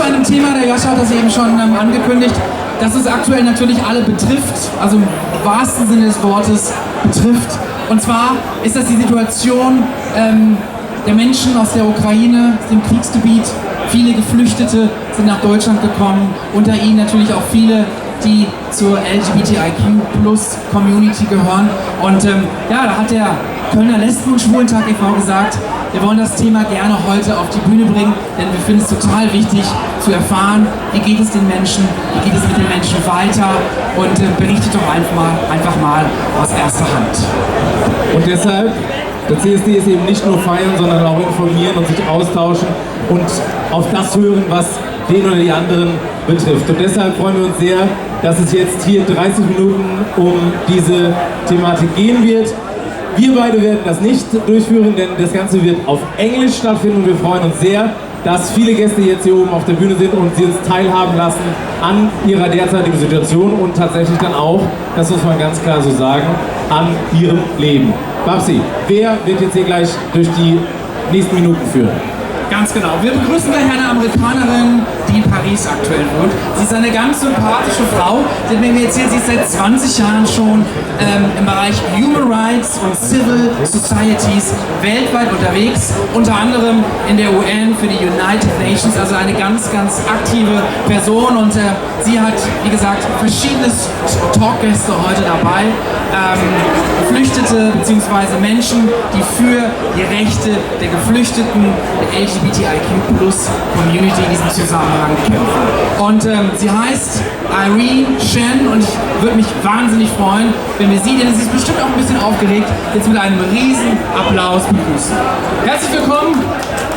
zu einem Thema, der Jascha hat das eben schon angekündigt, das uns aktuell natürlich alle betrifft, also im wahrsten Sinne des Wortes betrifft. Und zwar ist das die Situation der Menschen aus der Ukraine, aus dem Kriegsgebiet. Viele Geflüchtete sind nach Deutschland gekommen, unter ihnen natürlich auch viele, die zur LGBTIQ-Plus-Community gehören. Und ja, da hat der Kölner Lesben- und Schwulentag e.V. gesagt, wir wollen das Thema gerne heute auf die Bühne bringen, denn wir finden es total wichtig zu erfahren, wie geht es den Menschen, wie geht es mit den Menschen weiter und berichtet doch einfach mal aus erster Hand. Und deshalb, der CSD ist eben nicht nur feiern, sondern auch informieren und sich austauschen und auf das hören, was den oder die anderen betrifft. Und deshalb freuen wir uns sehr, dass es jetzt hier 30 Minuten um diese Thematik gehen wird. Wir beide werden das nicht durchführen, denn das Ganze wird auf Englisch stattfinden und wir freuen uns sehr, dass viele Gäste jetzt hier oben auf der Bühne sind und sie uns teilhaben lassen an ihrer derzeitigen Situation und tatsächlich dann auch, das muss man ganz klar so sagen, an ihrem Leben. Babsi, wer wird jetzt hier gleich durch die nächsten Minuten führen? Ganz genau. Wir begrüßen gleich eine Amerikanerin, die in Paris aktuell wohnt. Sie ist eine ganz sympathische Frau. Sie hat mir erzählt, sie ist seit 20 Jahren schon im Bereich Human Rights und Civil Societies weltweit unterwegs. Unter anderem in der UN für die United Nations, also eine ganz, ganz aktive Person. Und sie hat, wie gesagt, verschiedene Talkgäste heute dabei. Geflüchtete bzw. Menschen, die für die Rechte der Geflüchteten, der LGBTIQ-Plus-Community in diesem Zusammenhang kämpfen. Und sie heißt Irene Shen und ich würde mich wahnsinnig freuen, wenn wir sie, denn sie ist bestimmt auch ein bisschen aufgeregt, jetzt mit einem riesen Applaus begrüßen. Herzlich willkommen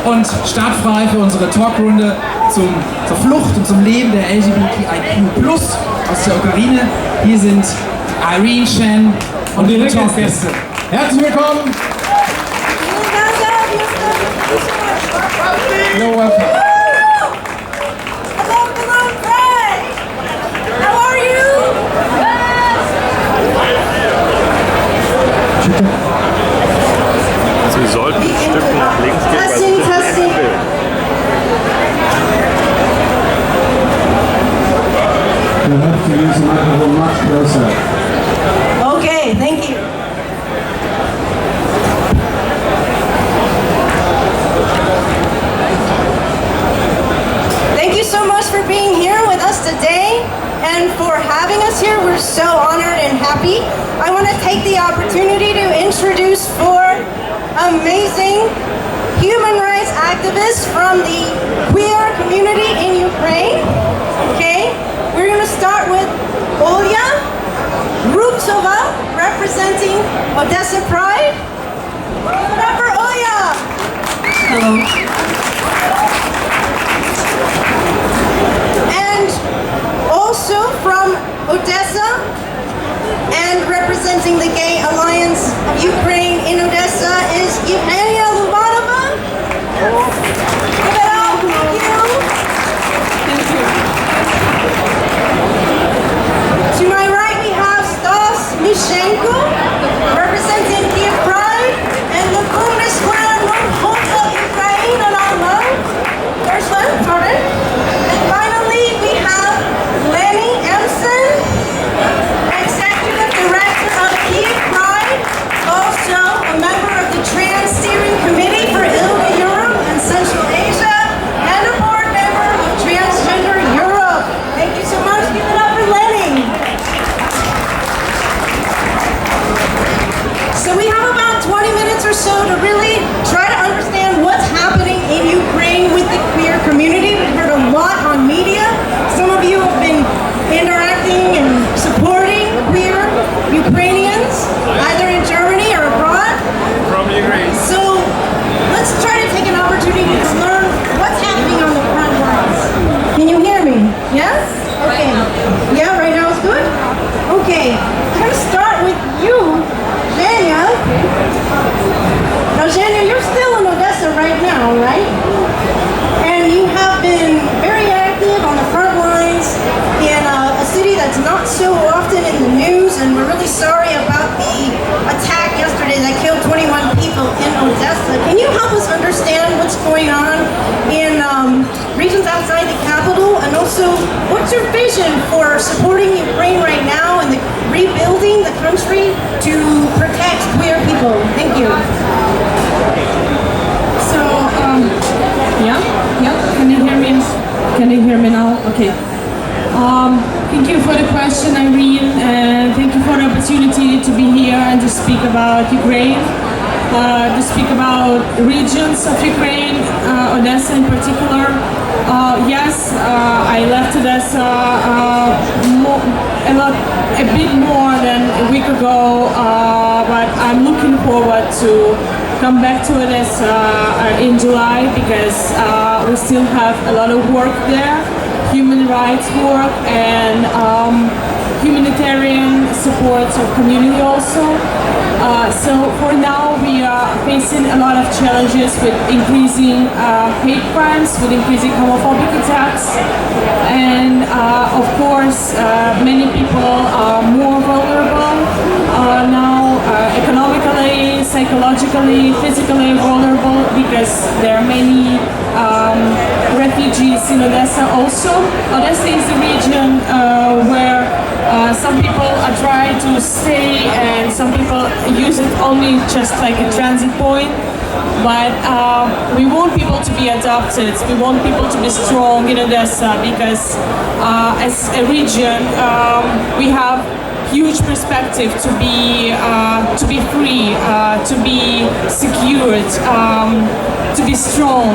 und startfrei für unsere Talkrunde zur Flucht und zum Leben der LGBTIQ+ aus der Ukraine. Hier sind Irene Shen und ihre Talkgäste. Herzlich willkommen! You're welcome. Hello, Cologne Pride! How are you? Sie sollten ein Stück nach links gehen, weil Testing, testing. You have to use the microphone much closer. Okay, thank you. Thank you so much for being here with us today and for having us here. We're so honored and happy. I want to take the opportunity to introduce four amazing human rights activists from the queer community in Ukraine. Okay, we're going to start with Olya Rubtsova, representing Odessa Pride. Rapper Olya! Hello. And also from Odessa and representing the Gay Alliance of Ukraine in Odessa is Evgenia Lubanova. Give it up, thank you. To my right we have Stas Mishenko, representing Kyiv Pride and the Kumne Square of Ukraine and our love. First one, pardon. And finally we have Lenny Emson, Executive Director of Kyiv Pride, also a member of the Trans Steering Committee for ILGA Europe and Central Asia, and a board member of Transgender Europe. Thank you so much. Give it up for Lenny. So we have about 20 minutes or so to really try to understand what's happening in Ukraine with the queer community. We've heard a lot on media. Some of you have been interacting and supporting queer Ukrainians, either in Germany or abroad. from Ukraine. So let's try to take an opportunity to learn what's happening on the front lines. Can you hear me? Yes? Okay. Yeah, right now it's good? Okay. I'm going to start with you, Zhenya. Now, Zhenya, you're still in Odessa right now, right? And you have been very active on the front lines in a city that's not so often in the news, and we're really sorry about the attack yesterday that killed 21 people in Odessa. Can you help us understand what's going on in regions outside the capital? what's your vision for supporting Ukraine right now and the rebuilding the country to protect queer people? Thank you. So, yeah, can you hear me? Can you hear me now? Okay. Thank you for the question, Irene, and thank you for the opportunity to be here and to speak about Ukraine, to speak about regions of Ukraine, Odessa in particular. Yes, I left Odessa a bit more than a week ago, but I'm looking forward to come back to Odessa in July because we still have a lot of work there, human rights work and humanitarian support of community also. So for now we are facing a lot of challenges with increasing hate crimes, with increasing homophobic attacks, and of course many people are more vulnerable now, economically, psychologically, physically vulnerable because there are many refugees in Odessa also. Odessa is the region where some people are trying to stay and some people use it only just like a transit point. But we want people to be adopted. We want people to be strong in Odessa because as a region we have huge perspective to be free, to be secured, to be strong,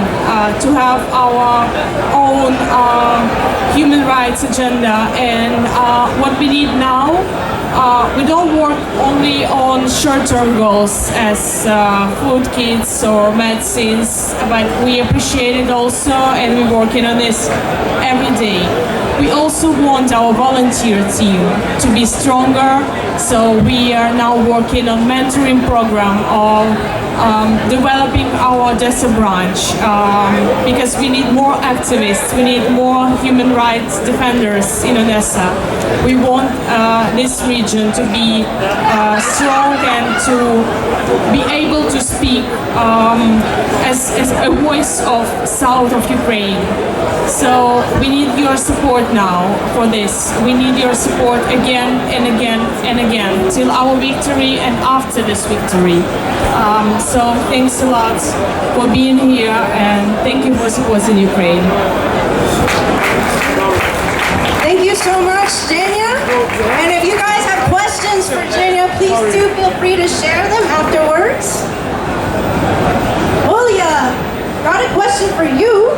to have our own human rights agenda. And what we need now, we don't work only on short-term goals as food kits or medicines, but we appreciate it also and we're working on this every day. We also want our volunteer team to be stronger, so we are now working on mentoring program of developing our Odessa branch because we need more activists, we need more human rights defenders in Odessa. We want this region to be strong and to be able to speak as a voice of south of Ukraine. So we need your support now for this. We need your support again and again and again till our victory and after this victory. So thanks a lot for being here and thank you for supporting Ukraine. Thank you so much, Jenya. And if you guys have questions for Jenya, please do feel free to share them afterwards. Olya, got a question for you.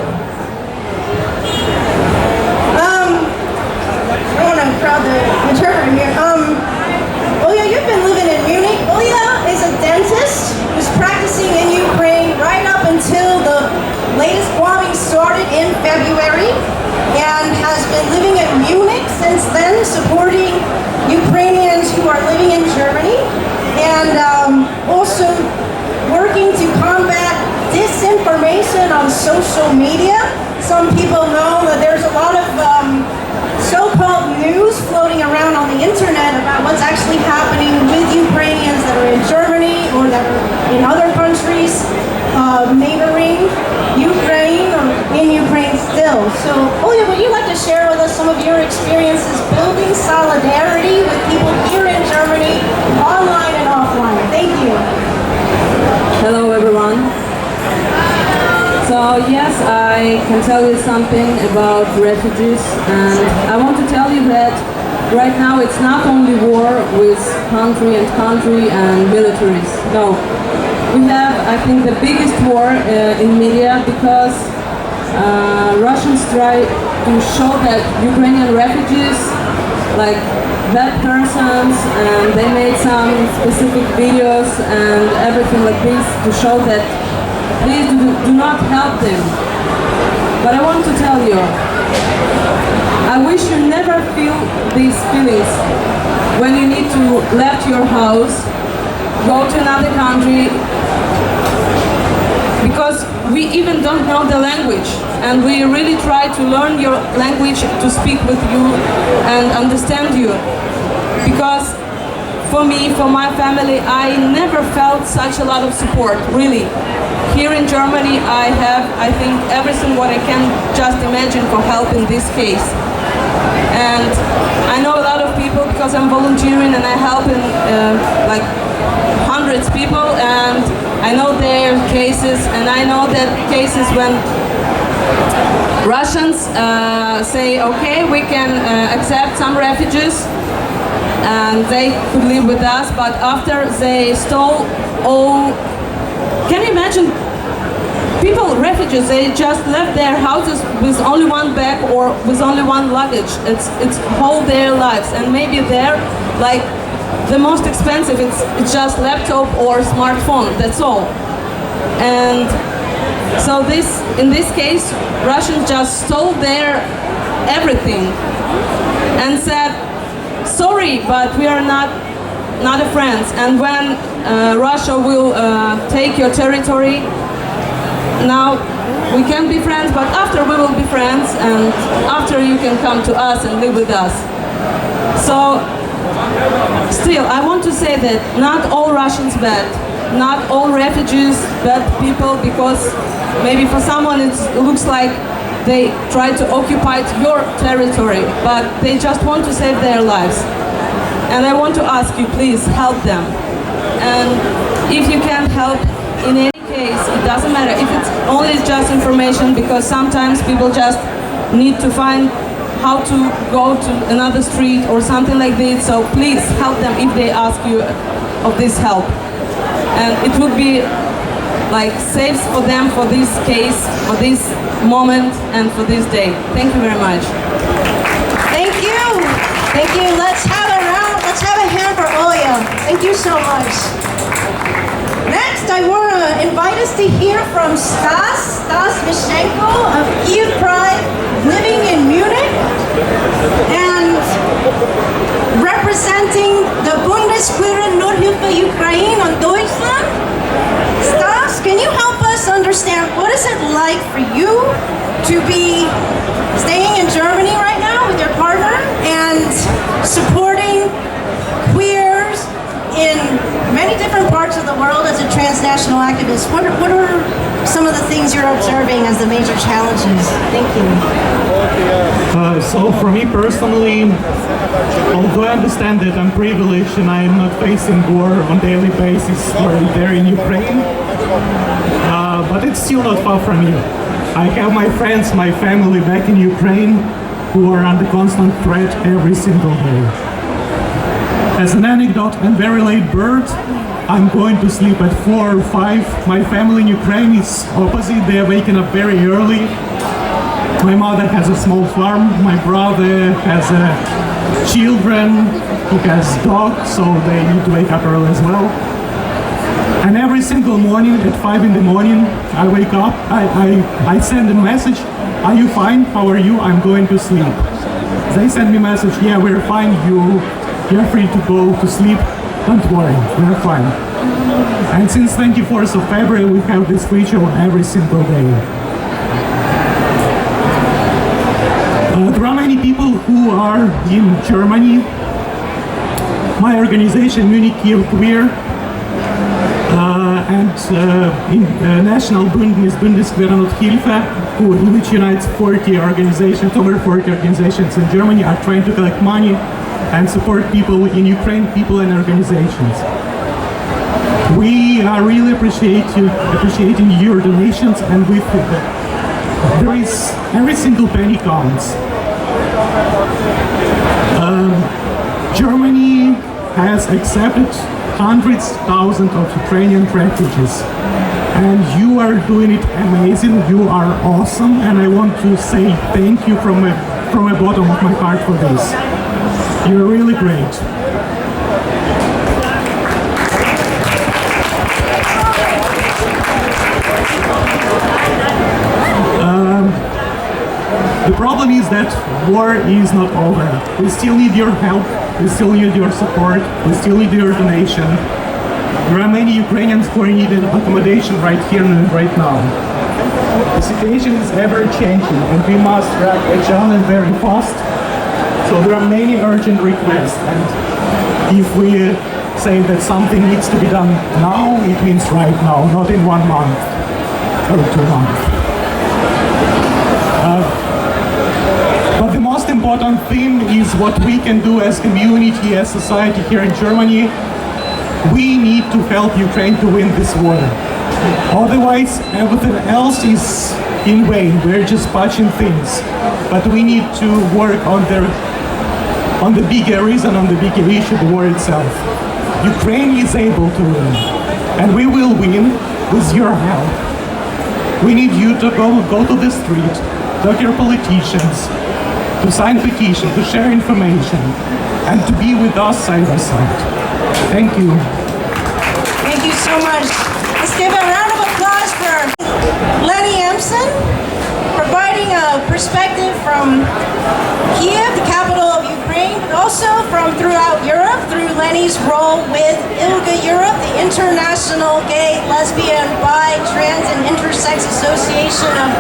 I want to crowd the interpreter here. Olya, you've been living in Munich. Olya is a dentist who's practicing in Ukraine right up until the latest bombing started in February and has been living in Munich since then, supporting Ukrainians who are living in Germany and also working to combat disinformation on social media. Some people know that there's a lot of so-called news floating around on the internet about what's actually happening with Ukrainians that are in Germany or that are in other countries neighboring Ukraine or in Ukraine still. So, Olya, would you like to share with us some of your experiences building solidarity with people here in Germany, online and offline? Thank you. Hello everyone. So yes, I can tell you something about refugees, and I want to tell you that right now it's not only war with country and militaries. No, we have, I think, the biggest war in media because Russians try to show that Ukrainian refugees like bad persons, and they made some specific videos and everything like this to show that please do not help them. But I want to tell you, I wish you never feel these feelings when you need to left your house, go to another country, because we even don't know the language, and we really try to learn your language to speak with you and understand you. Because for me, for my family, I never felt such a lot of support, really. Here in Germany, I have, I think, everything what I can just imagine for help in this case. And I know a lot of people because I'm volunteering and I help in like hundreds of people, and I know their cases, and I know that cases when Russians say, okay, we can accept some refugees and they could live with us, but after they stole all, can you imagine people, refugees, they just left their houses with only one bag or with only one luggage. It's whole their lives, and maybe they're like the most expensive, it's just laptop or smartphone, that's all. And so in this case, Russians just stole their everything and said, sorry, but we are not a friends. And when Russia will take your territory, now we can be friends, but after we will be friends, and after you can come to us and live with us. So, still, I want to say that not all Russians bad, not all refugees bad people, because maybe for someone it looks like they try to occupy your territory, but they just want to save their lives. And I want to ask you, please help them. And if you can't help in any case, it doesn't matter if it's only just information, because sometimes people just need to find how to go to another street or something like this. So please help them if they ask you of this help. And it would be like safe for them for this case, for this moment, and for this day. Thank you very much. Thank you. Thank you. Let's have a round. Let's have a hand for Olya. Thank you so much. Next, I want to invite us to hear from Stas Mishenko of Kyiv Pride, living in Munich, and representing the Bundeswehr Nothilfe Ukraine on Deutschland. Stas, can you help us understand what is it like for you to be staying in Germany right now with your partner and supporting queers in many different parts of the world as a transnational activist? What are some of the things you're observing as the major challenges? Thank you. So for me personally, although I understand that I'm privileged and I'm not facing war on daily basis there in Ukraine, but it's still not far from me. I have my friends, my family back in Ukraine who are under constant threat every single day. As an anecdote, I'm very late bird. I'm going to sleep at 4 or 5. My family in Ukraine is opposite. They're waking up very early. My mother has a small farm. My brother has children. He has dogs, so they need to wake up early as well. And every single morning at 5 in the morning, I wake up. I send a message. Are you fine? How are you? I'm going to sleep. They send me a message. Yeah, we're fine. You're free to go to sleep. Don't worry, we're fine. And since 24th of February, we have this ritual every single day. There are many people who are in Germany. My organization, Munich Kyiv Queer, and in National Bundeswehr Nothilfe, which unites 40 organizations, over 40 organizations in Germany, are trying to collect money and support people in Ukraine, people and organizations. We are really appreciating your donations, and there is every single penny counts. Germany has accepted hundreds of thousands of Ukrainian refugees, and you are doing it amazing. You are awesome, and I want to say thank you from the bottom of my heart for this. You're really great. The problem is that war is not over. We still need your help, we still need your support, we still need your donation. There are many Ukrainians who are needing accommodation right here and right now. The situation is ever changing, and we must react agile and very fast. So there are many urgent requests, and if we say that something needs to be done now, it means right now, not in 1 month or 2 months. But the most important thing is what we can do as community, as society here in Germany. We need to help Ukraine to win this war. Otherwise, everything else is in vain. We're just patching things. But we need to work on the bigger reason, on the bigger issue, the war itself. Ukraine is able to win, and we will win with your help. We need you to go to the street, talk to your politicians, to sign petition, to share information, and to be with us side by side. Thank you. Thank you so much. Let's give a round of applause for Lenny Emson, providing a perspective from Kyiv, the capital of Ukraine, but also from throughout Europe, through Lenny's role with ILGA Europe, the International Gay, Lesbian, Bi, Trans and Intersex Association of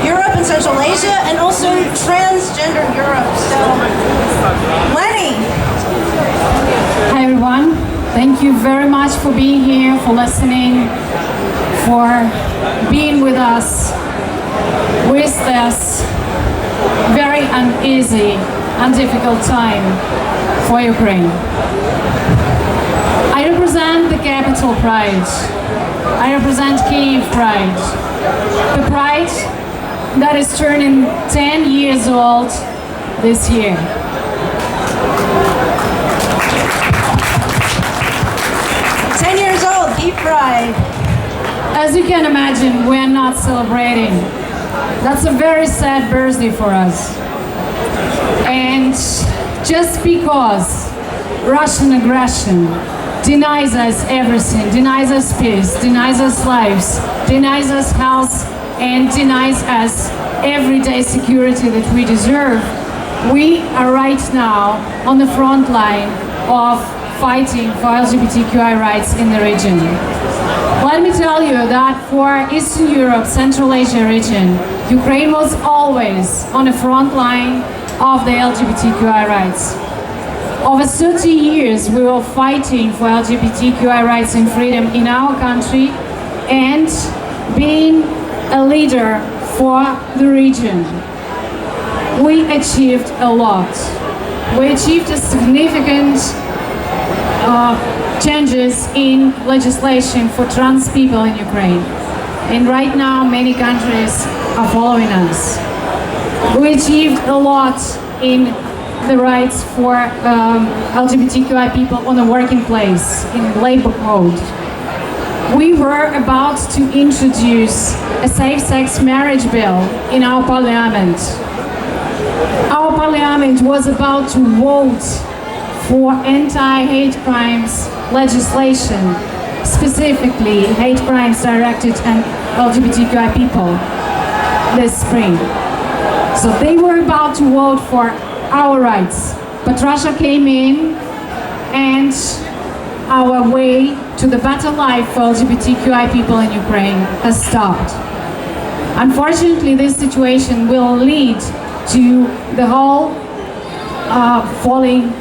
Europe and Central Asia, and also Transgender Europe. So, Lenny. Hi everyone. Thank you very much for being here, for listening, for being with us with this very uneasy and difficult time for Ukraine. I represent the capital Pride. I represent Kyiv Pride. The Pride that is turning 10 years old this year. Pride. As you can imagine, we're not celebrating. That's a very sad birthday for us. And just because Russian aggression denies us everything, denies us peace, denies us lives, denies us health, and denies us everyday security that we deserve, we are right now on the front line of fighting for LGBTQI rights in the region. Let me tell you that for Eastern Europe, Central Asia region, Ukraine was always on the front line of the LGBTQI rights. Over 30 years we were fighting for LGBTQI rights and freedom in our country and being a leader for the region. We achieved a lot. We achieved a significant changes in legislation for trans people in Ukraine. And right now many countries are following us. We achieved a lot in the rights for LGBTQI people on the working place, in labor code. We were about to introduce a safe-sex marriage bill in our parliament. Our parliament was about to vote for anti-hate crimes legislation, specifically hate crimes directed at LGBTQI people this spring. So they were about to vote for our rights, but Russia came in and our way to the better life for LGBTQI people in Ukraine has stopped. Unfortunately, this situation will lead to the whole falling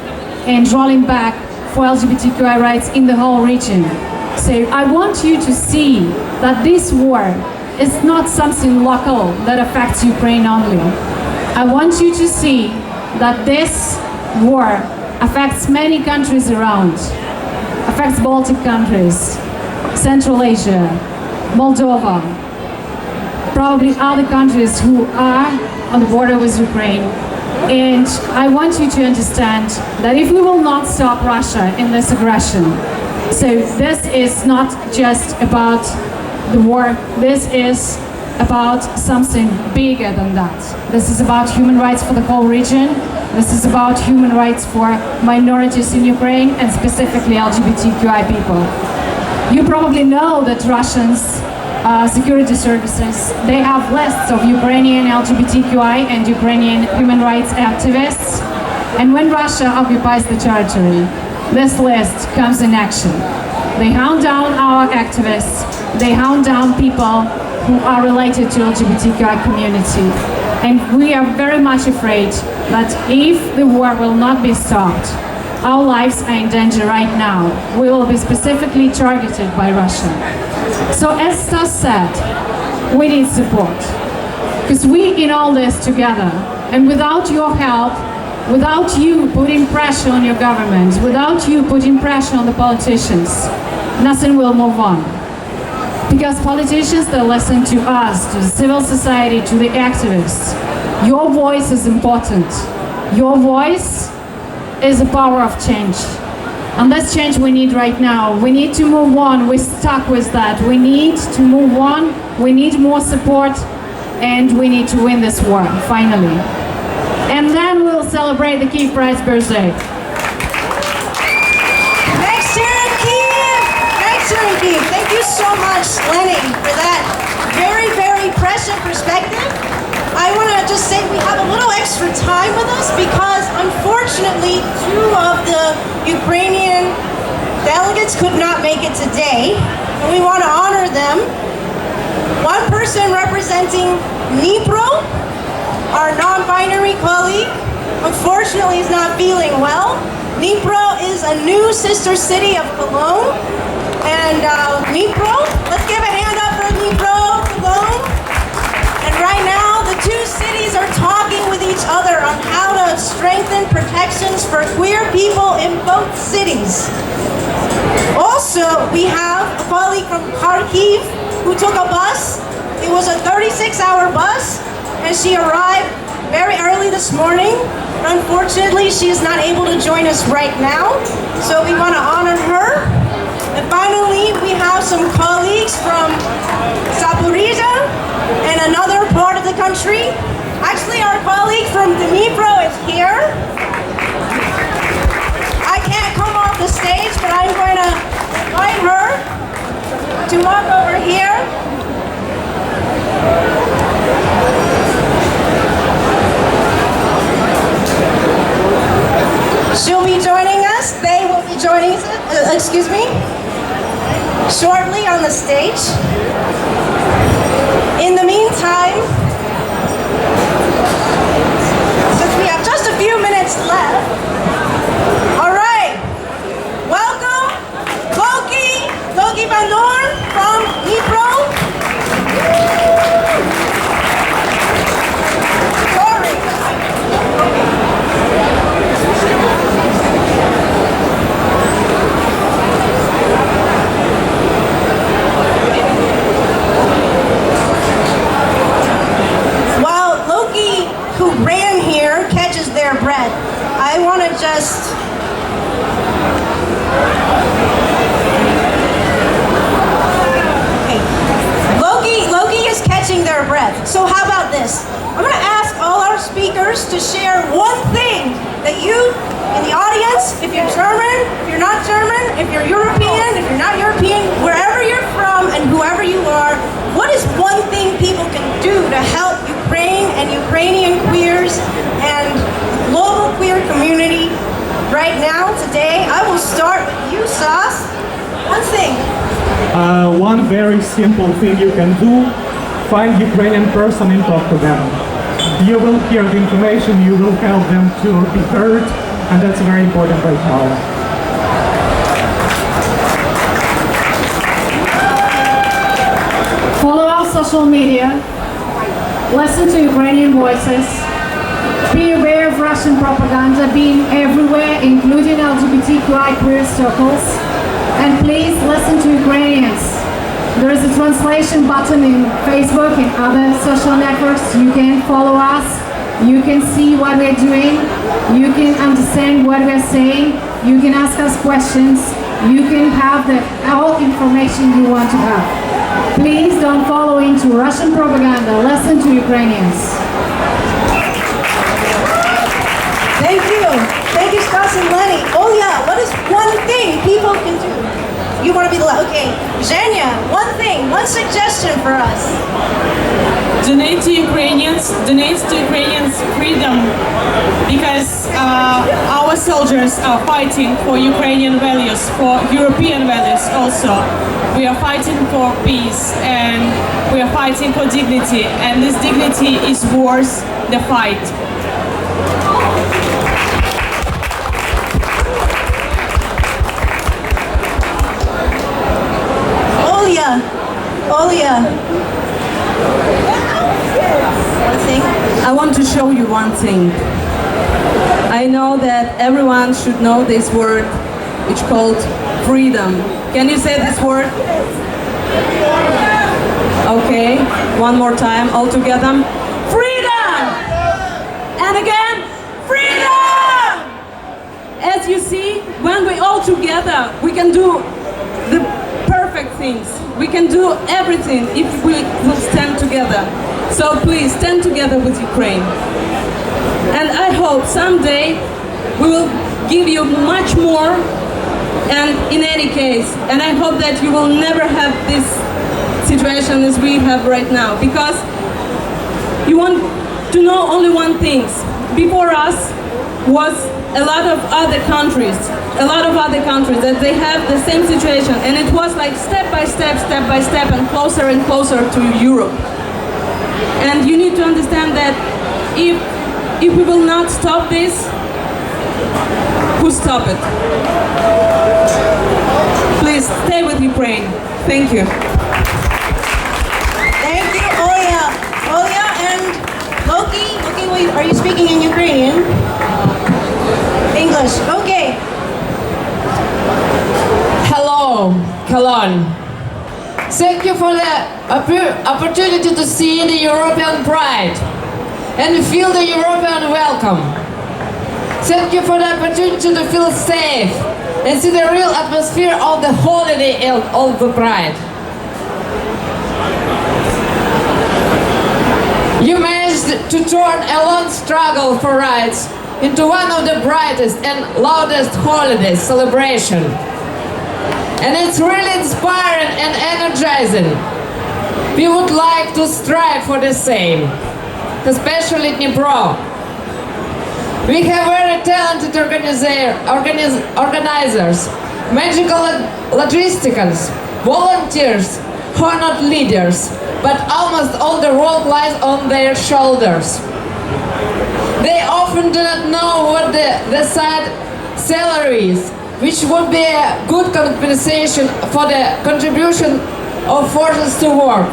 and rolling back for LGBTQI rights in the whole region. So I want you to see that this war is not something local that affects Ukraine only. I want you to see that this war affects many countries around, affects Baltic countries, Central Asia, Moldova, probably other countries who are on the border with Ukraine. And I want you to understand that if we will not stop Russia in this aggression, so this is not just about the war, this is about something bigger than that. This is about human rights for the whole region. This is about human rights for minorities in Ukraine and specifically LGBTQI people. You probably know that Russians security services, they have lists of Ukrainian LGBTQI and Ukrainian human rights activists. And when Russia occupies the territory, this list comes in action. They hound down our activists, they hound down people who are related to LGBTQI community. And we are very much afraid that if the war will not be stopped, our lives are in danger right now. We will be specifically targeted by Russia. So as Stas said, we need support. Because we in all this together, And without your help, without you putting pressure on your government, without you putting pressure on the politicians, nothing will move on. Because politicians, they listen to us, to the civil society, to the activists. Your voice is important. Your voice is the power of change. And that's change we need right now. We need to move on. We're stuck with that. We need to move on. We need more support. And we need to win this war, finally. And then we'll celebrate the Kyiv Pride's birthday. Next year in Kyiv! Next year in Kyiv. Thank you so much, Lenny, for that very, very prescient perspective. I want to just say we have a little extra time with us because unfortunately 2 of the Ukrainian delegates could not make it today, and we want to honor them. One person representing Dnipro, our non-binary colleague, unfortunately is not feeling well. Dnipro is a new sister city of Cologne, and Dnipro, let's give a hand up for Dnipro, Cologne. And right now, the 2 cities are talking with each other on how to strengthen protections for queer people in both cities. Also, we have a colleague from Kyiv who took a bus. It was a 36-hour bus, and she arrived very early this morning. Unfortunately, she is not able to join us right now, so we want to honor her. And finally, we have some colleagues from Zaporizhzhia and another part of the country. Actually, our colleague from Dnipro is here. I can't come off the stage, but I'm going to invite her to walk over here. She'll be joining us. They will be joining us, shortly on the stage. In the meantime, since we have just a few minutes left, all right, welcome Loki Van Dorn from Dnipro. Who ran here catches their breath. I want to just Loki is catching their breath. So how about this? I'm going to ask all our speakers to share one thing that you in the audience, if you're German, if you're not German, if you're European, if you're not European, wherever you're from and whoever you are, what is one thing people can do to help Ukraine and Ukrainian queers and global queer community right now, today? I will start with you, Sas. One thing. One very simple thing you can do, find Ukrainian person and talk to them. You will hear the information, you will help them to be heard, and that's very important right now. Follow our social media, listen to Ukrainian voices, be aware of Russian propaganda being everywhere, including LGBTIQ queer circles, and please listen to Ukrainians. There is a translation button in Facebook and other social networks. You can follow us, you can see what we're doing, you can understand what we're saying, you can ask us questions, you can have all information you want to have. Please don't follow into Russian propaganda. Listen to Ukrainians. Thank you. Thank you, Stas and Lenny. Oh yeah, what is one thing people can do? You want to be the last. Okay, Zhenya, one thing, one suggestion for us. Donate to Ukrainians freedom, because our soldiers are fighting for Ukrainian values, for European values also. We are fighting for peace and we are fighting for dignity, and this dignity is worth the fight. Olya. One thing. I want to show you one thing. I know that everyone should know this word, which is called freedom. Can you say this word? Okay, one more time, all together. Freedom! And again, freedom! As you see, when we all together, we can do the perfect things. We can do everything if we will stand together. So please, stand together with Ukraine. And I hope someday we will give you much more, and in any case, and I hope that you will never have this situation as we have right now, because you want to know only one thing. Before us was a lot of other countries that they have the same situation, and it was like step by step, and closer to Europe. And you need to understand that if we will not stop this, who stop it? Please stay with Ukraine. Thank you. Thank you, Oya. Oya and Loki. Loki, are you speaking in Ukrainian? English. Okay. Hello, Cologne. Thank you for the opportunity to see the European Pride and feel the European welcome. Thank you for the opportunity to feel safe and see the real atmosphere of the holiday and of the Pride. You managed to turn a long struggle for rights into one of the brightest and loudest holiday celebration. And it's really inspiring and energizing. We would like to strive for the same, especially Dnipro. We have very talented organizers, magical logistics, volunteers, who are not leaders, but almost all the world lies on their shoulders. They often do not know what the side salary is, which would be a good compensation for the contribution of forces to work.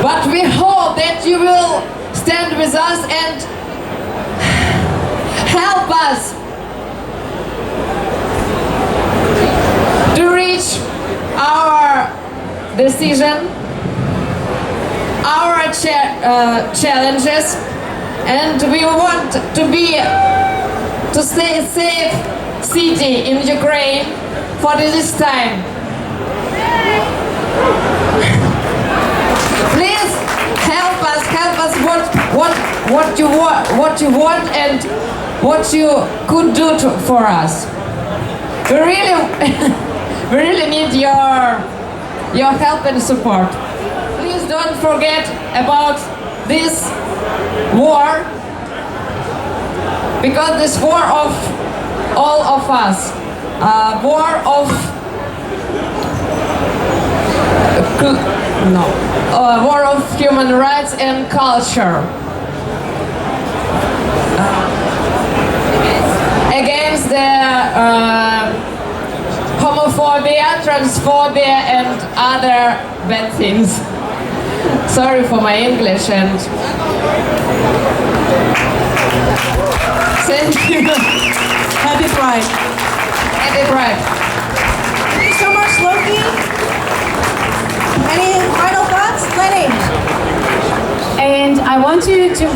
But we hope that you will stand with us and help us to reach our decision, our challenges, and we want to stay a safe city in Ukraine for this time. Please help us what you want and what you could do for us. We really need your help and support. Please don't forget about this war, because this war of all of us, war of human rights and culture, against the homophobia, transphobia and other bad things. Sorry for my English and thank you. Happy Pride. Happy Pride. Thank you so much, Loki. Any final thoughts? Lenny? And I want you to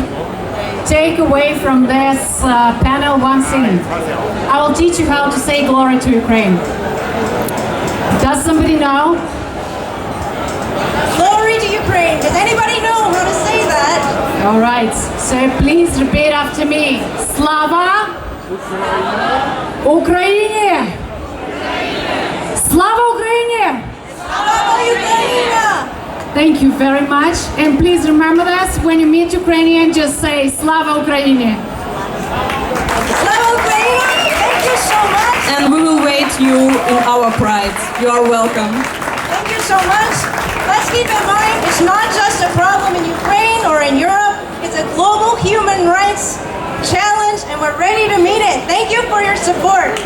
take away from this panel one thing. I will teach you how to say glory to Ukraine. Does somebody know? Glory to Ukraine. Does anybody know how to say that? All right, so please repeat after me. Slava Ukraine! Slava Ukraine! Slava Ukraina! Thank you very much. And please remember this, when you meet Ukrainian, just say Slava Ukraine. Slava Ukraina! Thank you so much. And we will wait you in our Pride. You are welcome. Thank you so much. Let's keep in mind, it's not just a problem in Ukraine or in Europe. It's a global human rights challenge, and we're ready to meet it. Thank you for your support.